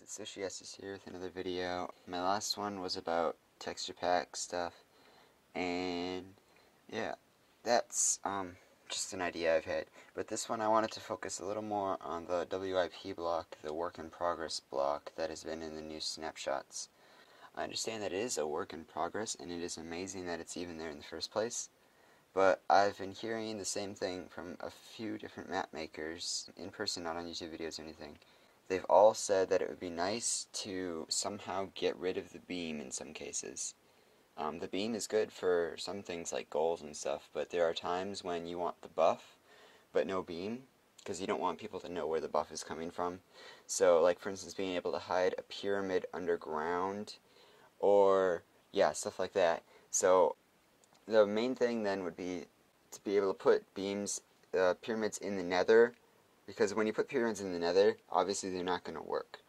it's Sushi here with another video. My last one was about texture pack stuff, and yeah, that's just an idea I've had. But this one I wanted to focus a little more on the WIP block, the work in progress block that has been in the new snapshots. I understand that it is a work in progress, and it is amazing that it's even there in the first place. But I've been hearing the same thing from a few different map makers, in person, not on YouTube videos or anything. They've all said that it would be nice to somehow get rid of the beam in some cases. The beam is good for some things like goals and stuff, but there are times when you want the buff, but no beam, because you don't want people to know where the buff is coming from. So, like for instance, being able to hide a pyramid underground, or, yeah, stuff like that. So, the main thing then would be to be able to put pyramids in the nether, because when you put pyramids in the nether, obviously they're not going to work.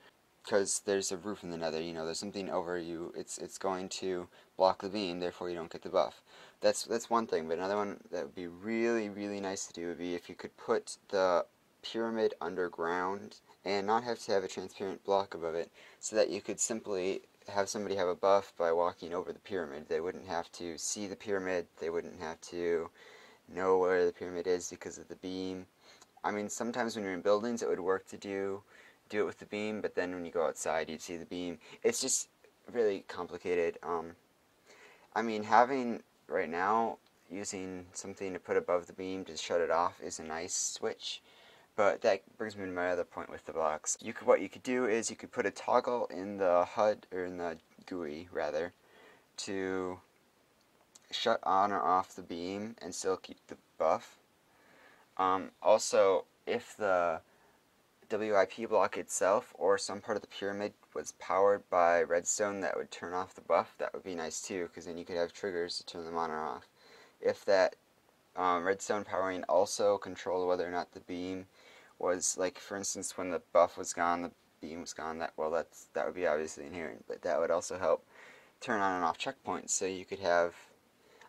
Because there's a roof in the nether, there's something over you, it's going to block the beam, therefore you don't get the buff. That's one thing, but another one that would be really, really nice to do would be if you could put the pyramid underground and not have to have a transparent block above it, so that you could simply have somebody have a buff by walking over the pyramid. They wouldn't have to see the pyramid, they wouldn't have to know where the pyramid is because of the beam. I mean, sometimes when you're in buildings it would work to do it with the beam, but then when you go outside you'd see the beam. It's just really complicated. I mean, having, right now, using something to put above the beam to shut it off is a nice switch, but that brings me to my other point with the blocks. What you could do is you could put a toggle in the HUD, or in the GUI rather, to shut on or off the beam and still keep the buff. Also, if the WIP block itself or some part of the pyramid was powered by redstone that would turn off the buff, that would be nice too, because then you could have triggers to turn them on or off. If that redstone powering also controlled whether or not the beam was, like for instance when the buff was gone, the beam was gone, that would be obviously inherent, but that would also help turn on and off checkpoints. So you could have,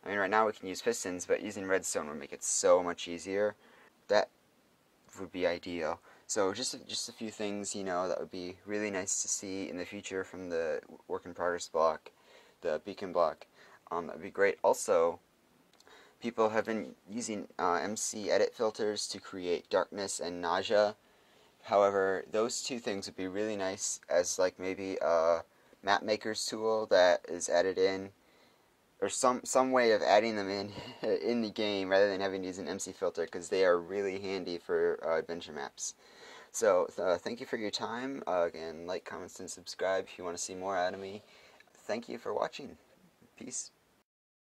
I mean, right now we can use pistons, but using redstone would make it so much easier. That would be ideal. So just a few things, that would be really nice to see in the future from the work in progress block, the beacon block. That would be great. Also, people have been using MC edit filters to create darkness and nausea. However, those two things would be really nice as like maybe a map maker's tool that is added in, or some way of adding them in in the game rather than having to use an MC filter, because they are really handy for adventure maps. So thank you for your time. Again, like, comment, and subscribe if you want to see more out of me. Thank you for watching. Peace.